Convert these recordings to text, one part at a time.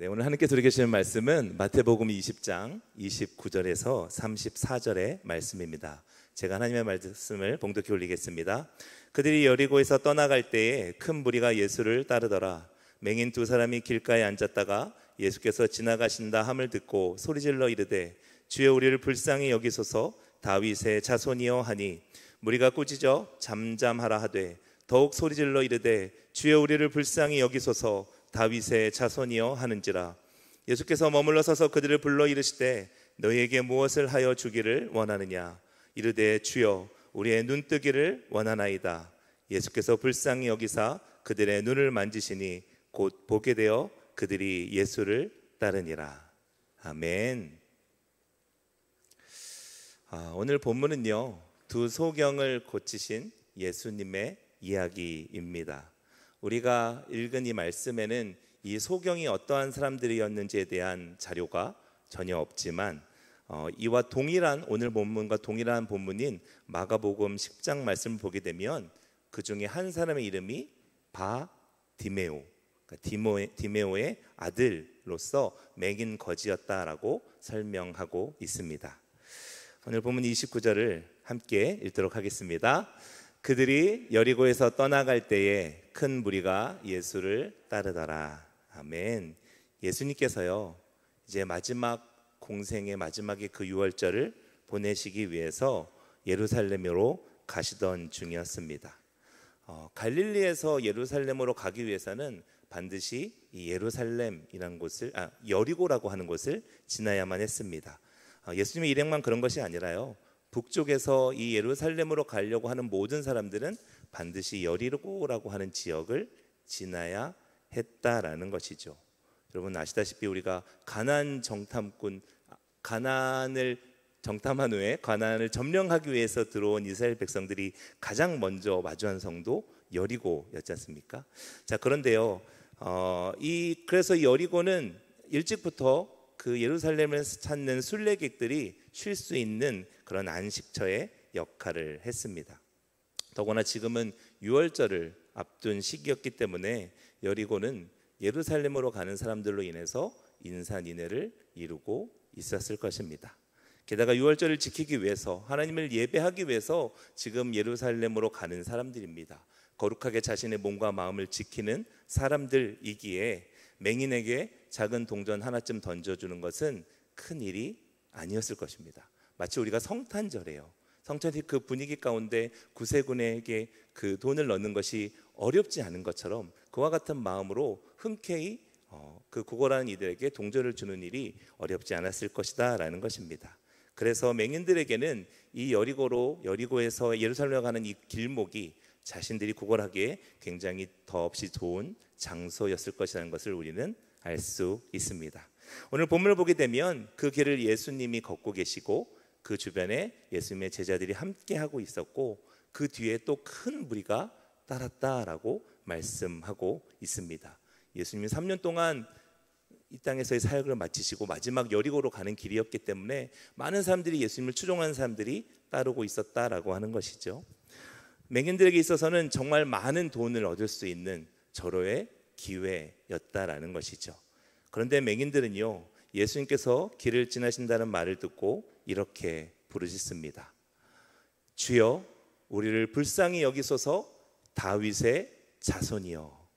네, 오늘 하나님께서 우리에게 주시는 말씀은 마태복음 20장 29절에서 34절의 말씀입니다. 제가 하나님의 말씀을 봉독해 올리겠습니다. 그들이 여리고에서 떠나갈 때에 큰 무리가 예수를 따르더라. 맹인 두 사람이 길가에 앉았다가 예수께서 지나가신다 함을 듣고 소리질러 이르되 주여 우리를 불쌍히 여기소서 다윗의 자손이여 하니 무리가 꾸짖어 잠잠하라 하되 더욱 소리질러 이르되 주여 우리를 불쌍히 여기소서 다윗의 자손이여 하는지라. 예수께서 머물러 서서 그들을 불러 이르시되 너희에게 무엇을 하여 주기를 원하느냐. 이르되 주여 우리의 눈뜨기를 원하나이다. 예수께서 불쌍히 여기사 그들의 눈을 만지시니 곧 보게 되어 그들이 예수를 따르니라. 아멘. 오늘 본문은요, 두 소경을 고치신 예수님의 이야기입니다. 우리가 읽은 이 말씀에는 이 소경이 어떠한 사람들이었는지에 대한 자료가 전혀 없지만 이와 동일한 오늘 본문과 동일한 본문인 마가복음 10장 말씀을 보게 되면 그 중에 한 사람의 이름이 바디메오, 그러니까 디메오의 아들로서 맹인 거지였다라고 설명하고 있습니다. 오늘 본문 29절을 함께 읽도록 하겠습니다. 그들이 여리고에서 떠나갈 때에 큰 무리가 예수를 따르더라. 아멘. 예수님께서요, 이제 마지막 공생의 마지막의 그 유월절을 보내시기 위해서 예루살렘으로 가시던 중이었습니다. 갈릴리에서 예루살렘으로 가기 위해서는 반드시 이 예루살렘이라는 곳을 여리고라고 하는 곳을 지나야만 했습니다. 예수님의 일행만 그런 것이 아니라요, 북쪽에서 이 예루살렘으로 가려고 하는 모든 사람들은 반드시 여리고라고 하는 지역을 지나야 했다라는 것이죠. 여러분 아시다시피 우리가 가나안을 정탐한 후에 가나안을 점령하기 위해서 들어온 이스라엘 백성들이 가장 먼저 마주한 성도 여리고였지 않습니까? 자, 그런데요, 그래서 여리고는 일찍부터 그 예루살렘을 찾는 순례객들이 쉴 수 있는 그런 안식처의 역할을 했습니다. 더구나 지금은 유월절을 앞둔 시기였기 때문에 여리고는 예루살렘으로 가는 사람들로 인해서 인산인해를 이루고 있었을 것입니다. 게다가 유월절을 지키기 위해서, 하나님을 예배하기 위해서 지금 예루살렘으로 가는 사람들입니다. 거룩하게 자신의 몸과 마음을 지키는 사람들이기에 맹인에게 작은 동전 하나쯤 던져주는 것은 큰 일이 아니었을 것입니다. 마치 우리가 성탄절이에요. 성탄의 그 분위기 가운데 구세군에게 그 돈을 넣는 것이 어렵지 않은 것처럼 그와 같은 마음으로 흔쾌히 그 구걸하는 이들에게 동전을 주는 일이 어렵지 않았을 것이다 라는 것입니다. 그래서 맹인들에게는 이 여리고에서 예루살렘에 가는 이 길목이 자신들이 구걸하기에 굉장히 더없이 좋은 장소였을 것이라는 것을 우리는 알 수 있습니다. 오늘 본문을 보게 되면 그 길을 예수님이 걷고 계시고 그 주변에 예수님의 제자들이 함께하고 있었고 그 뒤에 또 큰 무리가 따랐다라고 말씀하고 있습니다. 예수님이 3년 동안 이 땅에서의 사역을 마치시고 마지막 여리고로 가는 길이었기 때문에 많은 사람들이 예수님을 추종하는 사람들이 따르고 있었다라고 하는 것이죠. 맹인들에게 있어서는 정말 많은 돈을 얻을 수 있는 절호의 기회였다라는 것이죠. 그런데 맹인들은요, 예수님께서 길을 지나신다는 말을 듣고 이렇게 부르짖습니다. 주여 우리를 불쌍히 여기소서 다윗의 자손이여.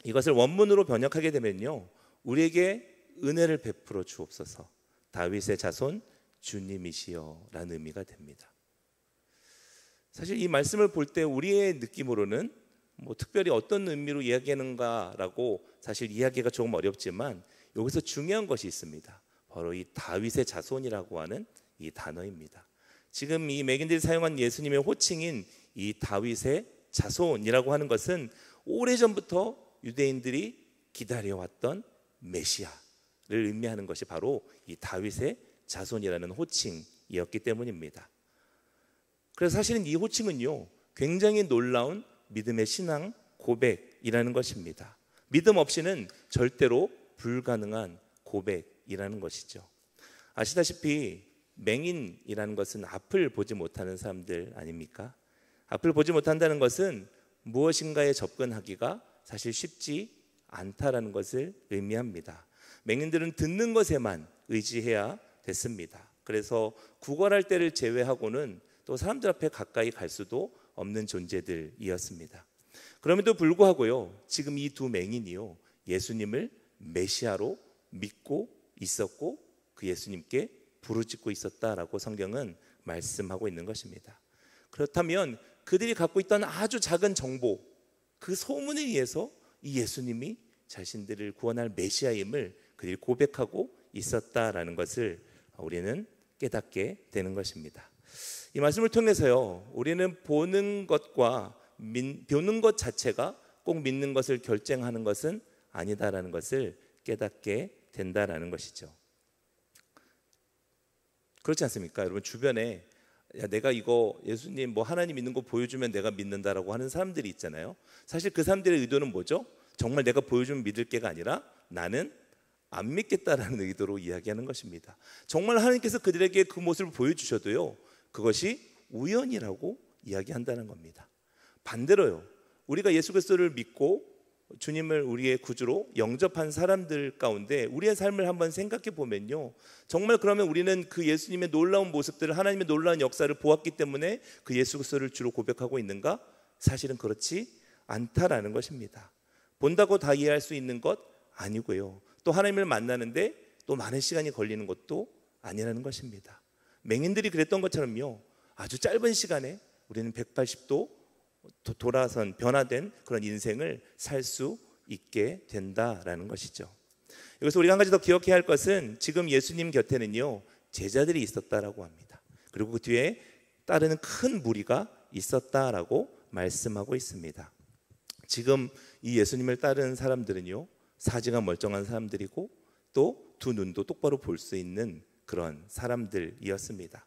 이것을 원문으로 번역하게 되면요, 우리에게 은혜를 베풀어 주옵소서, 다윗의 자손 주님이시여 라는 의미가 됩니다. 사실 이 말씀을 볼 때 우리의 느낌으로는 특별히 어떤 의미로 이야기하는가라고 사실 이야기가 조금 어렵지만 여기서 중요한 것이 있습니다. 바로 이 다윗의 자손이라고 하는 이 단어입니다. 지금 이 맹인들이 사용한 예수님의 호칭인 이 다윗의 자손이라고 하는 것은 오래전부터 유대인들이 기다려왔던 메시아를 의미하는 것이 바로 이 다윗의 자손이라는 호칭이었기 때문입니다. 그래서 사실은 이 호칭은요, 굉장히 놀라운 믿음의 신앙 고백이라는 것입니다. 믿음 없이는 절대로 불가능한 고백이라는 것이죠. 아시다시피 맹인이라는 것은 앞을 보지 못하는 사람들 아닙니까? 앞을 보지 못한다는 것은 무엇인가에 접근하기가 사실 쉽지 않다라는 것을 의미합니다. 맹인들은 듣는 것에만 의지해야 됐습니다. 그래서 구걸할 때를 제외하고는 또 사람들 앞에 가까이 갈 수도 없는 존재들이었습니다. 그럼에도 불구하고요, 지금 이 두 맹인이요, 예수님을 메시아로 믿고 있었고 그 예수님께 부르짖고 있었다라고 성경은 말씀하고 있는 것입니다. 그렇다면 그들이 갖고 있던 아주 작은 정보, 그 소문에 의해서 이 예수님이 자신들을 구원할 메시아임을 그들이 고백하고 있었다라는 것을 우리는 깨닫게 되는 것입니다. 이 말씀을 통해서요, 우리는 보는 것과 보는 것 자체가 꼭 믿는 것을 결정하는 것은 아니다라는 것을 깨닫게 된다라는 것이죠. 그렇지 않습니까? 여러분 주변에 야, 내가 이거 예수님 뭐 하나님 있는 거 보여주면 내가 믿는다라고 하는 사람들이 있잖아요. 사실 그 사람들의 의도는 뭐죠? 정말 내가 보여주면 믿을 게가 아니라 나는 안 믿겠다라는 의도로 이야기하는 것입니다. 정말 하나님께서 그들에게 그 모습을 보여주셔도요, 그것이 우연이라고 이야기한다는 겁니다. 반대로요, 우리가 예수 그리스도를 믿고 주님을 우리의 구주로 영접한 사람들 가운데 우리의 삶을 한번 생각해 보면요, 정말 그러면 우리는 그 예수님의 놀라운 모습들을, 하나님의 놀라운 역사를 보았기 때문에 그 예수 그리스도를 주로 고백하고 있는가? 사실은 그렇지 않다라는 것입니다. 본다고 다 이해할 수 있는 것 아니고요, 또 하나님을 만나는데 또 많은 시간이 걸리는 것도 아니라는 것입니다. 맹인들이 그랬던 것처럼요, 아주 짧은 시간에 우리는 180도 돌아선 변화된 그런 인생을 살 수 있게 된다라는 것이죠. 여기서 우리가 한 가지 더 기억해야 할 것은 지금 예수님 곁에는요, 제자들이 있었다라고 합니다. 그리고 그 뒤에 따르는 큰 무리가 있었다라고 말씀하고 있습니다. 지금 이 예수님을 따르는 사람들은요, 사지가 멀쩡한 사람들이고 또 두 눈도 똑바로 볼 수 있는 그런 사람들이었습니다.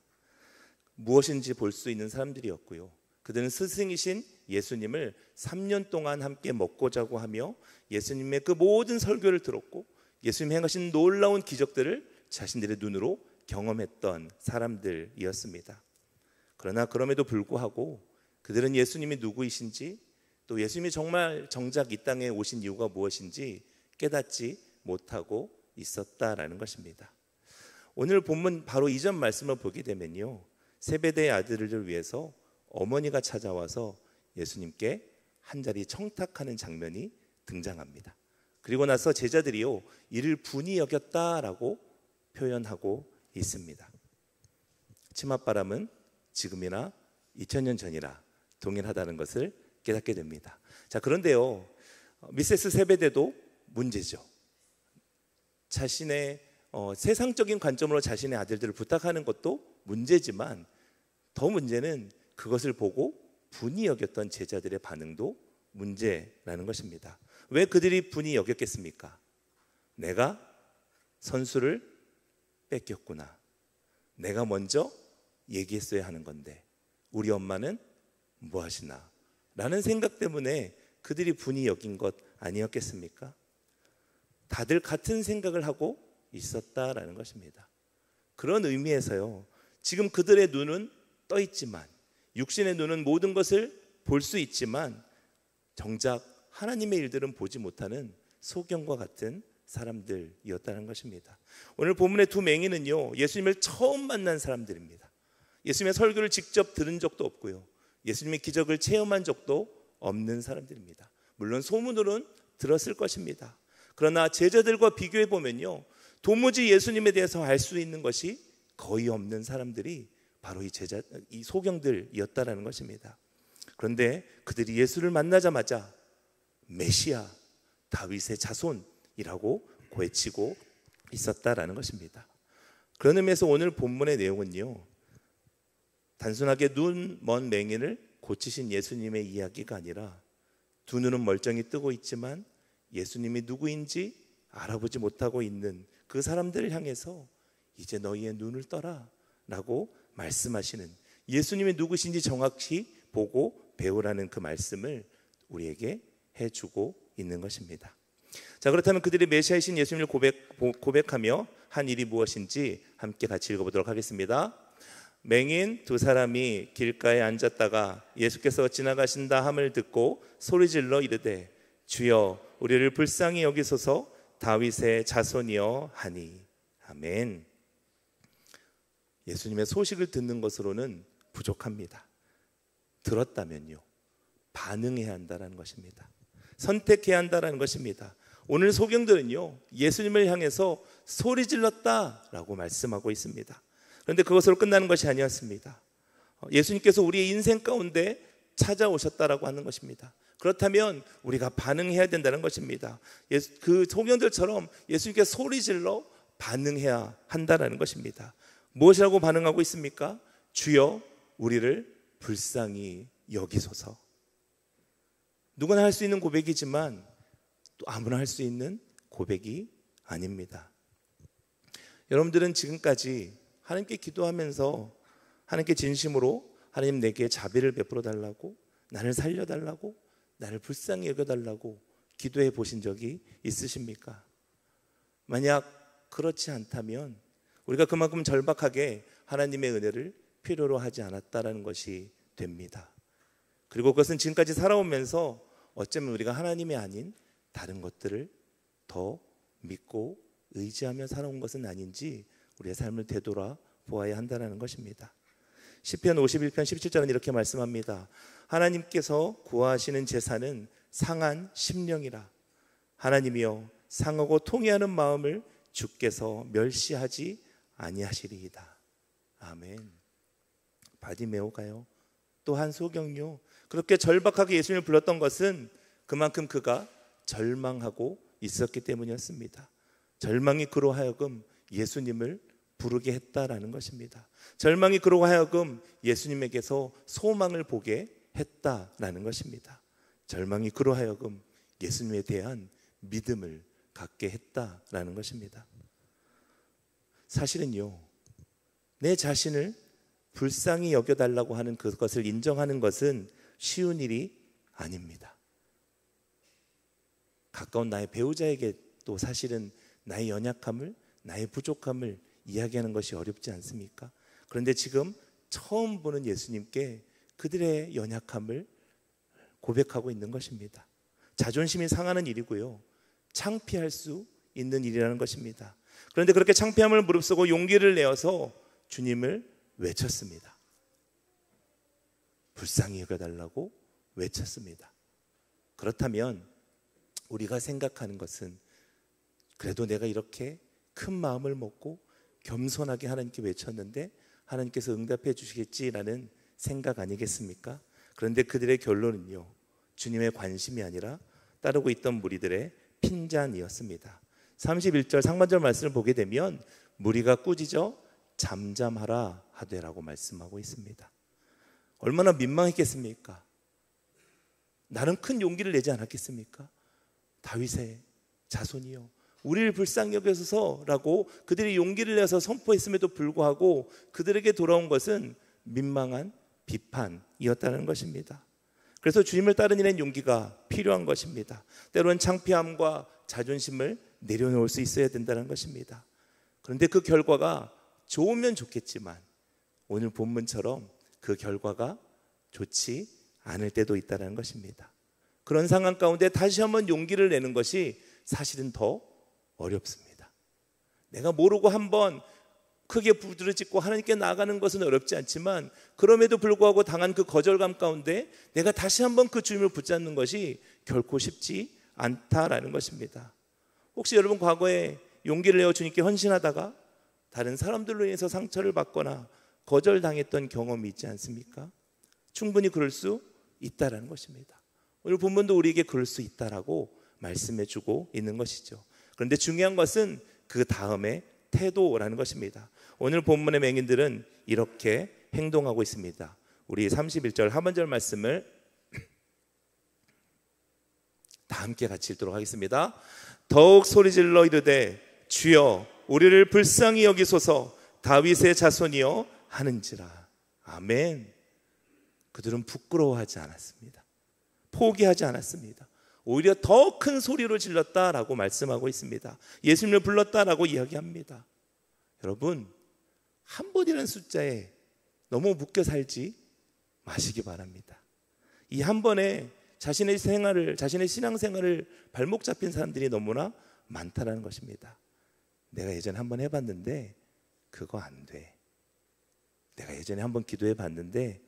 무엇인지 볼 수 있는 사람들이었고요, 그들은 스승이신 예수님을 3년 동안 함께 먹고 자고 하며 예수님의 그 모든 설교를 들었고 예수님이 행하신 놀라운 기적들을 자신들의 눈으로 경험했던 사람들이었습니다. 그러나 그럼에도 불구하고 그들은 예수님이 누구이신지, 또 예수님이 정말 정작 이 땅에 오신 이유가 무엇인지 깨닫지 못하고 있었다라는 것입니다. 오늘 본문 바로 이전 말씀을 보게 되면요, 세베대의 아들을 위해서 어머니가 찾아와서 예수님께 한 자리 청탁하는 장면이 등장합니다. 그리고 나서 제자들이요, 이를 분이 여겼다라고 표현하고 있습니다. 치맛바람은 지금이나 2000년 전이나 동일하다는 것을 깨닫게 됩니다. 자, 그런데요, 미세스 세베대도 문제죠. 자신의 세상적인 관점으로 자신의 아들들을 부탁하는 것도 문제지만 더 문제는 그것을 보고 분이 여겼던 제자들의 반응도 문제라는 것입니다. 왜 그들이 분이 여겼겠습니까? 내가 선수를 뺏겼구나, 내가 먼저 얘기했어야 하는 건데 우리 엄마는 뭐 하시나 라는 생각 때문에 그들이 분이 여긴 것 아니었겠습니까? 다들 같은 생각을 하고 있었다라는 것입니다. 그런 의미에서요, 지금 그들의 눈은 떠 있지만, 육신의 눈은 모든 것을 볼 수 있지만 정작 하나님의 일들은 보지 못하는 소경과 같은 사람들이었다는 것입니다. 오늘 본문의 두 맹인은요, 예수님을 처음 만난 사람들입니다. 예수님의 설교를 직접 들은 적도 없고요, 예수님의 기적을 체험한 적도 없는 사람들입니다. 물론 소문으로는 들었을 것입니다. 그러나 제자들과 비교해 보면요, 도무지 예수님에 대해서 알 수 있는 것이 거의 없는 사람들이 바로 이 소경들이었다라는 것입니다. 그런데 그들이 예수를 만나자마자 메시아, 다윗의 자손이라고 외치고 있었다라는 것입니다. 그런 의미에서 오늘 본문의 내용은요, 단순하게 눈 먼 맹인을 고치신 예수님의 이야기가 아니라 두 눈은 멀쩡히 뜨고 있지만 예수님이 누구인지 알아보지 못하고 있는 그 사람들을 향해서 이제 너희의 눈을 떠라 라고 말씀하시는, 예수님이 누구신지 정확히 보고 배우라는 그 말씀을 우리에게 해주고 있는 것입니다. 자, 그렇다면 그들이 메시아이신 예수님을 고백하며 한 일이 무엇인지 함께 같이 읽어보도록 하겠습니다. 맹인 두 사람이 길가에 앉았다가 예수께서 지나가신다 함을 듣고 소리질러 이르되 주여 우리를 불쌍히 여기소서. 다윗의 자손이여 하니. 아멘. 예수님의 소식을 듣는 것으로는 부족합니다. 들었다면요, 반응해야 한다는 것입니다. 선택해야 한다는 것입니다. 오늘 소경들은요, 예수님을 향해서 소리 질렀다라고 말씀하고 있습니다. 그런데 그것으로 끝나는 것이 아니었습니다. 예수님께서 우리의 인생 가운데 찾아오셨다라고 하는 것입니다. 그렇다면 우리가 반응해야 된다는 것입니다. 그 소경들처럼 예수님께서 소리 질러 반응해야 한다는 것입니다. 무엇이라고 반응하고 있습니까? 주여 우리를 불쌍히 여기소서. 누구나 할 수 있는 고백이지만 또 아무나 할 수 있는 고백이 아닙니다. 여러분들은 지금까지 하나님께 기도하면서 하나님께 진심으로 하나님 내게 자비를 베풀어 달라고, 나를 살려달라고, 나를 불쌍히 여겨달라고 기도해 보신 적이 있으십니까? 만약 그렇지 않다면 우리가 그만큼 절박하게 하나님의 은혜를 필요로 하지 않았다라는 것이 됩니다. 그리고 그것은 지금까지 살아오면서 어쩌면 우리가 하나님이 아닌 다른 것들을 더 믿고 의지하며 살아온 것은 아닌지 우리의 삶을 되돌아 보아야 한다는 것입니다. 시편 51편 17절은 이렇게 말씀합니다. 하나님께서 구하시는 제사는 상한 심령이라. 하나님이여 상하고 통회하는 마음을 주께서 멸시하지 아니하시리이다. 아멘. 바디메오가요, 또한 소경요, 그렇게 절박하게 예수님을 불렀던 것은 그만큼 그가 절망하고 있었기 때문이었습니다. 절망이 그로 하여금 예수님을 부르게 했다라는 것입니다. 절망이 그로 하여금 예수님에게서 소망을 보게 했다라는 것입니다. 절망이 그로 하여금 예수님에 대한 믿음을 갖게 했다라는 것입니다. 사실은요, 내 자신을 불쌍히 여겨달라고 하는 그것을 인정하는 것은 쉬운 일이 아닙니다. 가까운 나의 배우자에게 또 사실은 나의 연약함을, 나의 부족함을 이야기하는 것이 어렵지 않습니까? 그런데 지금 처음 보는 예수님께 그들의 연약함을 고백하고 있는 것입니다. 자존심이 상하는 일이고요, 창피할 수 있는 일이라는 것입니다. 그런데 그렇게 창피함을 무릅쓰고 용기를 내어서 주님을 외쳤습니다. 불쌍히 여겨달라고 외쳤습니다. 그렇다면 우리가 생각하는 것은 그래도 내가 이렇게 큰 마음을 먹고 겸손하게 하나님께 외쳤는데 하나님께서 응답해 주시겠지라는 생각 아니겠습니까? 그런데 그들의 결론은요, 주님의 관심이 아니라 따르고 있던 무리들의 핀잔이었습니다. 31절 상반절 말씀을 보게 되면 무리가 꾸짖어 잠잠하라 하되라고 말씀하고 있습니다. 얼마나 민망했겠습니까? 나는 큰 용기를 내지 않았겠습니까? 다윗의 자손이요, 우리를 불쌍히 여기소서라고 그들이 용기를 내서 선포했음에도 불구하고 그들에게 돌아온 것은 민망한 비판이었다는 것입니다. 그래서 주님을 따르는 일엔 용기가 필요한 것입니다. 때로는 창피함과 자존심을 내려놓을 수 있어야 된다는 것입니다. 그런데 그 결과가 좋으면 좋겠지만 오늘 본문처럼 그 결과가 좋지 않을 때도 있다는 것입니다. 그런 상황 가운데 다시 한번 용기를 내는 것이 사실은 더 어렵습니다. 내가 모르고 한번 크게 부르짖고 하나님께 나아가는 것은 어렵지 않지만 그럼에도 불구하고 당한 그 거절감 가운데 내가 다시 한번 그 주님을 붙잡는 것이 결코 쉽지 않다라는 것입니다. 혹시 여러분 과거에 용기를 내어 주님께 헌신하다가 다른 사람들로 인해서 상처를 받거나 거절당했던 경험이 있지 않습니까? 충분히 그럴 수 있다라는 것입니다. 오늘 본문도 우리에게 그럴 수 있다라고 말씀해 주고 있는 것이죠. 그런데 중요한 것은 그 다음에 태도라는 것입니다. 오늘 본문의 맹인들은 이렇게 행동하고 있습니다. 우리 31절 하반절 말씀을 다 함께 같이 읽도록 하겠습니다. 더욱 소리질러 이르되 주여 우리를 불쌍히 여기소서. 다윗의 자손이여 하는지라. 아멘. 그들은 부끄러워하지 않았습니다. 포기하지 않았습니다. 오히려 더 큰 소리로 질렀다라고 말씀하고 있습니다. 예수님을 불렀다라고 이야기합니다. 여러분, 한 번이라는 숫자에 너무 묶여 살지 마시기 바랍니다. 이 한 번에 자신의 생활을, 자신의 신앙생활을 발목 잡힌 사람들이 너무나 많다라는 것입니다. 내가 예전에 한번 해봤는데 그거 안 돼. 내가 예전에 한번 기도해 봤는데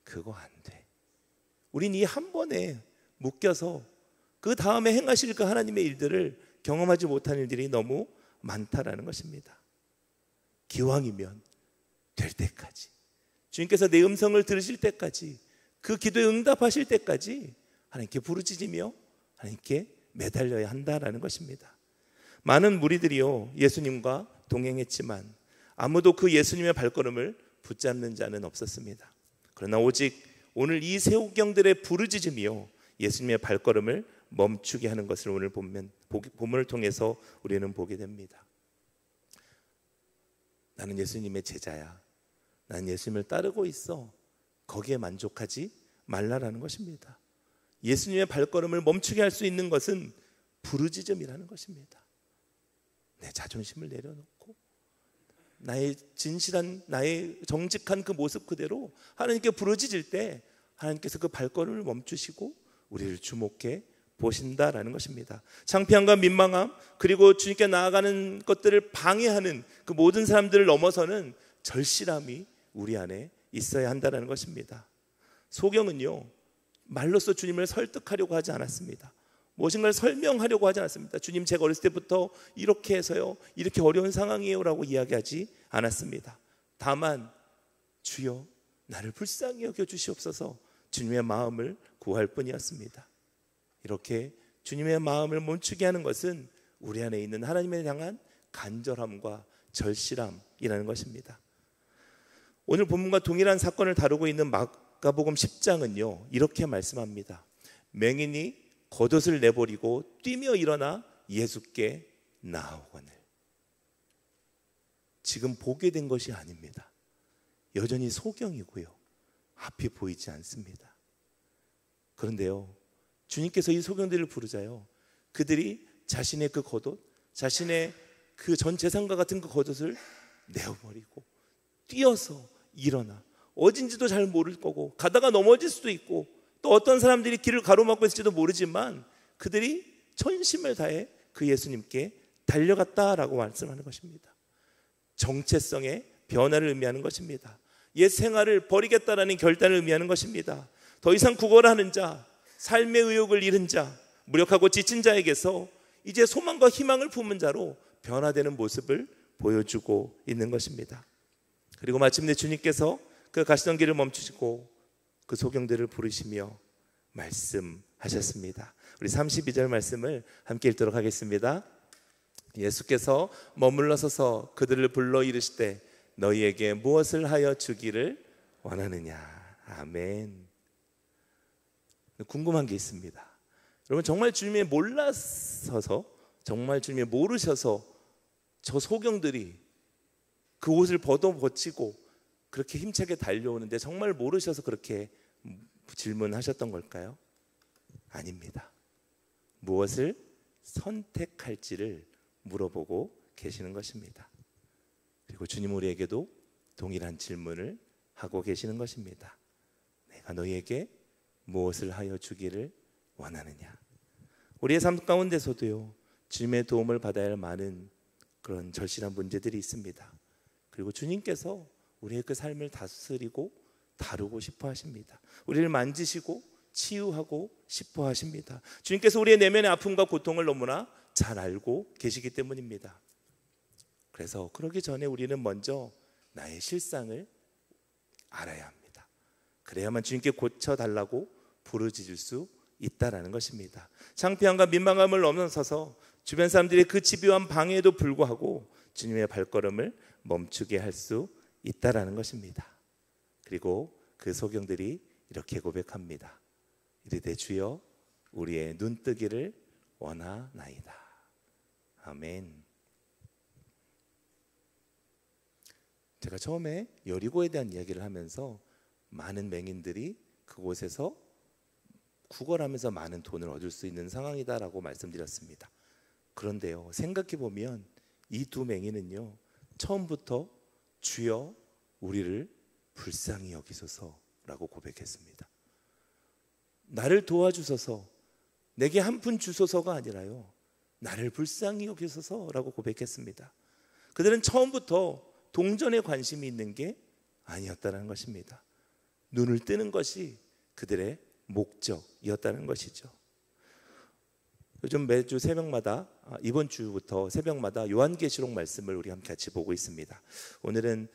그거 안 돼. 우린 이 한 번에 묶여서 그 다음에 행하실 그 하나님의 일들을 경험하지 못한 일들이 너무 많다라는 것입니다. 기왕이면 될 때까지, 주님께서 내 음성을 들으실 때까지, 그 기도에 응답하실 때까지 하나님께 부르짖으며 하나님께 매달려야 한다라는 것입니다. 많은 무리들이요 예수님과 동행했지만 아무도 그 예수님의 발걸음을 붙잡는 자는 없었습니다. 그러나 오직 오늘 이 세우경들의 부르짖음이요 예수님의 발걸음을 멈추게 하는 것을 오늘 본문을 통해서 우리는 보게 됩니다. 나는 예수님의 제자야, 나는 예수님을 따르고 있어, 거기에 만족하지 말라라는 것입니다. 예수님의 발걸음을 멈추게 할 수 있는 것은 부르짖음이라는 것입니다. 내 자존심을 내려놓고 나의 진실한, 나의 정직한 그 모습 그대로 하나님께 부르짖을 때 하나님께서 그 발걸음을 멈추시고 우리를 주목해 보신다라는 것입니다. 창피함과 민망함, 그리고 주님께 나아가는 것들을 방해하는 그 모든 사람들을 넘어서는 절실함이 우리 안에 있어야 한다는 것입니다. 소경은요 말로써 주님을 설득하려고 하지 않았습니다. 무엇인가를 설명하려고 하지 않았습니다. 주님, 제가 어렸을 때부터 이렇게 해서요, 이렇게 어려운 상황이에요 라고 이야기하지 않았습니다. 다만 주여 나를 불쌍히 여겨 주시옵소서, 주님의 마음을 구할 뿐이었습니다. 이렇게 주님의 마음을 멈추게 하는 것은 우리 안에 있는 하나님에 향한 간절함과 절실함이라는 것입니다. 오늘 본문과 동일한 사건을 다루고 있는 마가복음 10장은요 이렇게 말씀합니다. 맹인이 겉옷을 내버리고 뛰며 일어나 예수께 나아오거늘. 지금 보게 된 것이 아닙니다. 여전히 소경이고요, 앞이 보이지 않습니다. 그런데요 주님께서 이 소경들을 부르자요, 그들이 자신의 그 겉옷, 자신의 그 전 재산과 같은 그 겉옷을 내어버리고 뛰어서 일어나, 어딘지도 잘 모를 거고 가다가 넘어질 수도 있고 또 어떤 사람들이 길을 가로막고 있을지도 모르지만 그들이 전심을 다해 그 예수님께 달려갔다라고 말씀하는 것입니다. 정체성의 변화를 의미하는 것입니다. 옛 생활을 버리겠다라는 결단을 의미하는 것입니다. 더 이상 구걸하는 자, 삶의 의욕을 잃은 자, 무력하고 지친 자에게서 이제 소망과 희망을 품은 자로 변화되는 모습을 보여주고 있는 것입니다. 그리고 마침내 주님께서 그 가시던 길을 멈추시고 그 소경들을 부르시며 말씀하셨습니다. 우리 32절 말씀을 함께 읽도록 하겠습니다. 예수께서 머물러 서서 그들을 불러 이르시되 너희에게 무엇을 하여 주기를 원하느냐. 아멘. 궁금한 게 있습니다. 여러분, 정말 주님이 몰라서서, 정말 주님이 모르셔서 저 소경들이 그 옷을 벗어버치고 그렇게 힘차게 달려오는데 정말 모르셔서 그렇게 질문하셨던 걸까요? 아닙니다. 무엇을 선택할지를 물어보고 계시는 것입니다. 그리고 주님 우리에게도 동일한 질문을 하고 계시는 것입니다. 내가 너희에게 무엇을 하여 주기를 원하느냐. 우리의 삶 가운데서도요 주님의 도움을 받아야 할 많은 그런 절실한 문제들이 있습니다. 그리고 주님께서 우리의 그 삶을 다스리고 다루고 싶어 하십니다. 우리를 만지시고 치유하고 싶어 하십니다. 주님께서 우리의 내면의 아픔과 고통을 너무나 잘 알고 계시기 때문입니다. 그래서 그러기 전에 우리는 먼저 나의 실상을 알아야 합니다. 그래야만 주님께 고쳐달라고 부르짖을 수 있다라는 것입니다. 창피함과 민망함을 넘어서서 주변 사람들의 그 집요한 방해에도 불구하고 주님의 발걸음을 멈추게 할 수 있다라는 것입니다. 그리고 그 소경들이 이렇게 고백합니다. 이르되 주여 우리의 눈뜨기를 원하나이다. 아멘. 제가 처음에 여리고에 대한 이야기를 하면서 많은 맹인들이 그곳에서 구걸하면서 많은 돈을 얻을 수 있는 상황이다라고 말씀드렸습니다. 그런데요, 생각해 보면 이 두 맹인은요 처음부터 주여 우리를 불쌍히 여기소서라고 고백했습니다. 나를 도와주소서, 내게 한 푼 주소서가 아니라요, 나를 불쌍히 여기소서라고 고백했습니다. 그들은 처음부터 동전에 관심이 있는 게 아니었다는 것입니다. 눈을 뜨는 것이 그들의 목적이었다는 것이죠. 요즘 매주 새벽마다, 이번 주부터 새벽마다 요한계시록 말씀을 우리 함께 같이 보고 있습니다. 오늘은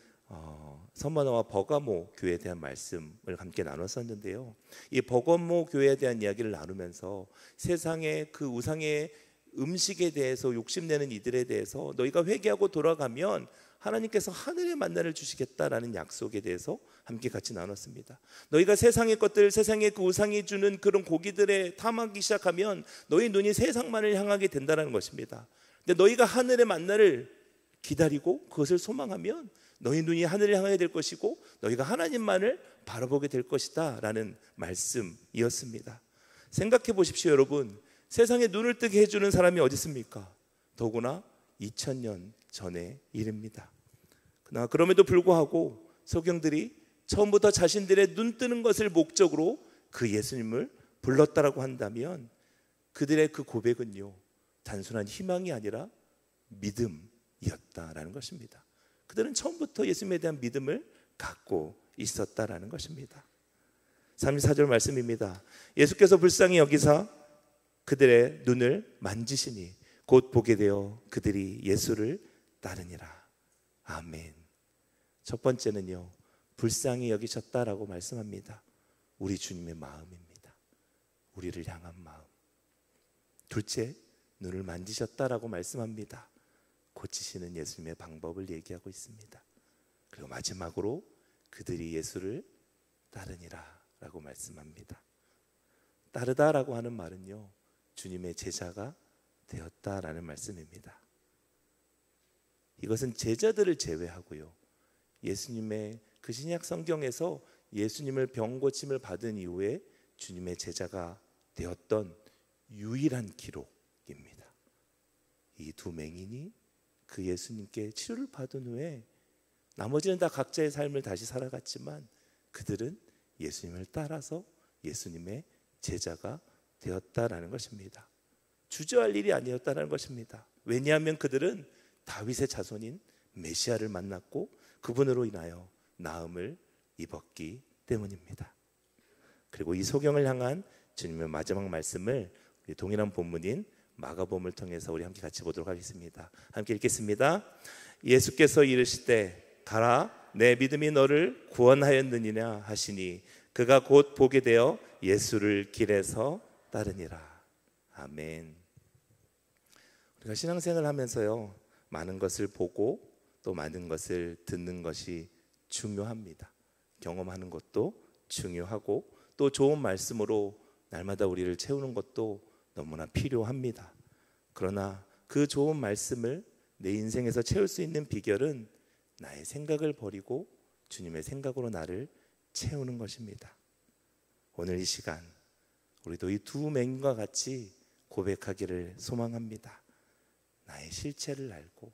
서머너와 버가모 교회에 대한 말씀을 함께 나눴었는데요, 이 버가모 교회에 대한 이야기를 나누면서 세상의 그 우상의 음식에 대해서 욕심내는 이들에 대해서 너희가 회개하고 돌아가면 하나님께서 하늘의 만나를 주시겠다라는 약속에 대해서 함께 같이 나눴습니다. 너희가 세상의 것들, 세상의 그 우상이 주는 그런 고기들에 탐하기 시작하면 너희 눈이 세상만을 향하게 된다는 것입니다. 근데 너희가 하늘의 만나를 기다리고 그것을 소망하면 너희 눈이 하늘을 향하게 될 것이고 너희가 하나님만을 바라보게 될 것이다 라는 말씀이었습니다. 생각해 보십시오, 여러분. 세상에 눈을 뜨게 해주는 사람이 어디 있습니까? 더구나 2000년 전의 일입니다. 그러나 그럼에도 불구하고 소경들이 처음부터 자신들의 눈 뜨는 것을 목적으로 그 예수님을 불렀다라고 한다면 그들의 그 고백은요, 단순한 희망이 아니라 믿음이었다라는 것입니다. 그들은 처음부터 예수님에 대한 믿음을 갖고 있었다라는 것입니다. 34절 말씀입니다. 예수께서 불쌍히 여기사 그들의 눈을 만지시니 곧 보게 되어 그들이 예수를 따르니라. 아멘. 첫 번째는요, 불쌍히 여기셨다라고 말씀합니다. 우리 주님의 마음입니다. 우리를 향한 마음. 둘째, 눈을 만지셨다라고 말씀합니다. 고치시는 예수님의 방법을 얘기하고 있습니다. 그리고 마지막으로 그들이 예수를 따르니라 라고 말씀합니다. 따르다라고 하는 말은요, 주님의 제자가 되었다라는 말씀입니다. 이것은 제자들을 제외하고요, 예수님의 그 신약 성경에서 예수님을 병 고침을 받은 이후에 주님의 제자가 되었던 유일한 기록입니다. 이 두 맹인이 그 예수님께 치료를 받은 후에 나머지는 다 각자의 삶을 다시 살아갔지만 그들은 예수님을 따라서 예수님의 제자가 되었다라는 것입니다. 주저할 일이 아니었다는 것입니다. 왜냐하면 그들은 다윗의 자손인 메시아를 만났고 그분으로 인하여 나음을 입었기 때문입니다. 그리고 이 소경을 향한 주님의 마지막 말씀을 우리 동일한 본문인 마가복음을 통해서 우리 함께 같이 보도록 하겠습니다. 함께 읽겠습니다. 예수께서 이르시되 가라, 내 믿음이 너를 구원하였느니라 하시니 그가 곧 보게 되어 예수를 길에서 따르니라. 아멘. 우리가 신앙생활을 하면서요, 많은 것을 보고 또 많은 것을 듣는 것이 중요합니다. 경험하는 것도 중요하고 또 좋은 말씀으로 날마다 우리를 채우는 것도 너무나 필요합니다. 그러나 그 좋은 말씀을 내 인생에서 채울 수 있는 비결은 나의 생각을 버리고 주님의 생각으로 나를 채우는 것입니다. 오늘 이 시간 우리도 이 두 맹인과 같이 고백하기를 소망합니다. 나의 실체를 알고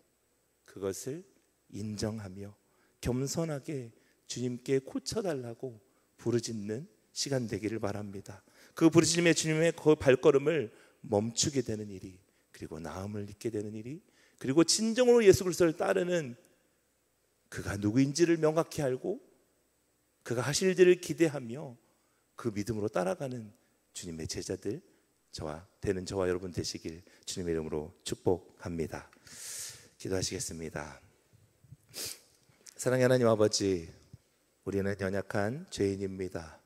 그것을 인정하며 겸손하게 주님께 고쳐달라고 부르짖는 시간 되기를 바랍니다. 그 부르짖음에 주님의 그 발걸음을 멈추게 되는 일이, 그리고 나음을 잊게 되는 일이, 그리고 진정으로 예수 그리스도를 따르는 그가 누구인지를 명확히 알고 그가 하실 일을 기대하며 그 믿음으로 따라가는 주님의 제자들 되는 저와 여러분 되시길 주님의 이름으로 축복합니다. 기도하시겠습니다. 사랑의 하나님 아버지, 우리는 연약한 죄인입니다.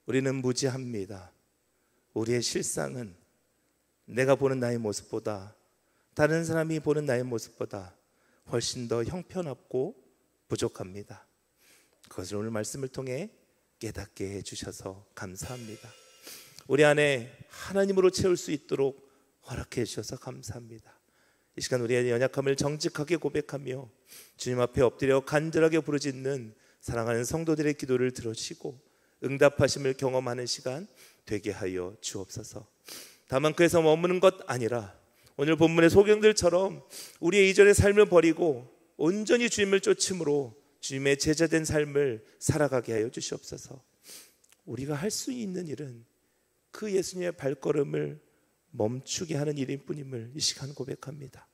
우리는 무지합니다. 우리의 실상은 내가 보는 나의 모습보다, 다른 사람이 보는 나의 모습보다 훨씬 더 형편없고 부족합니다. 그것을 오늘 말씀을 통해 깨닫게 해주셔서 감사합니다. 우리 안에 하나님으로 채울 수 있도록 허락해 주셔서 감사합니다. 이 시간 우리의 연약함을 정직하게 고백하며 주님 앞에 엎드려 간절하게 부르짖는 사랑하는 성도들의 기도를 들으시고 응답하심을 경험하는 시간 되게 하여 주옵소서. 다만 그에서 머무는 것 아니라 오늘 본문의 소경들처럼 우리의 이전의 삶을 버리고 온전히 주님을 쫓음으로 주님의 제자된 삶을 살아가게 하여 주시옵소서. 우리가 할 수 있는 일은 그 예수님의 발걸음을 멈추게 하는 일일 뿐임을 이 시간 고백합니다.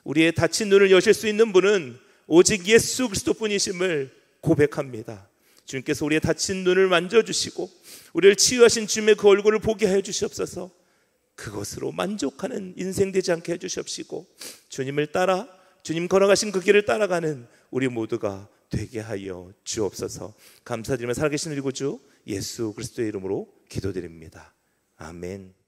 우리의 닫힌 눈을 여실 수 있는 분은 오직 예수 그리스도뿐이심을 고백합니다. 주님께서 우리의 닫힌 눈을 만져주시고 우리를 치유하신 주님의 그 얼굴을 보게 하여 주시옵소서. 그것으로 만족하는 인생 되지 않게 해주시옵시고 주님을 따라 주님 걸어가신 그 길을 따라가는 우리 모두가 되게 하여 주옵소서. 감사드리며 살아계신 우리 구주 예수 그리스도의 이름으로 기도드립니다. 아멘.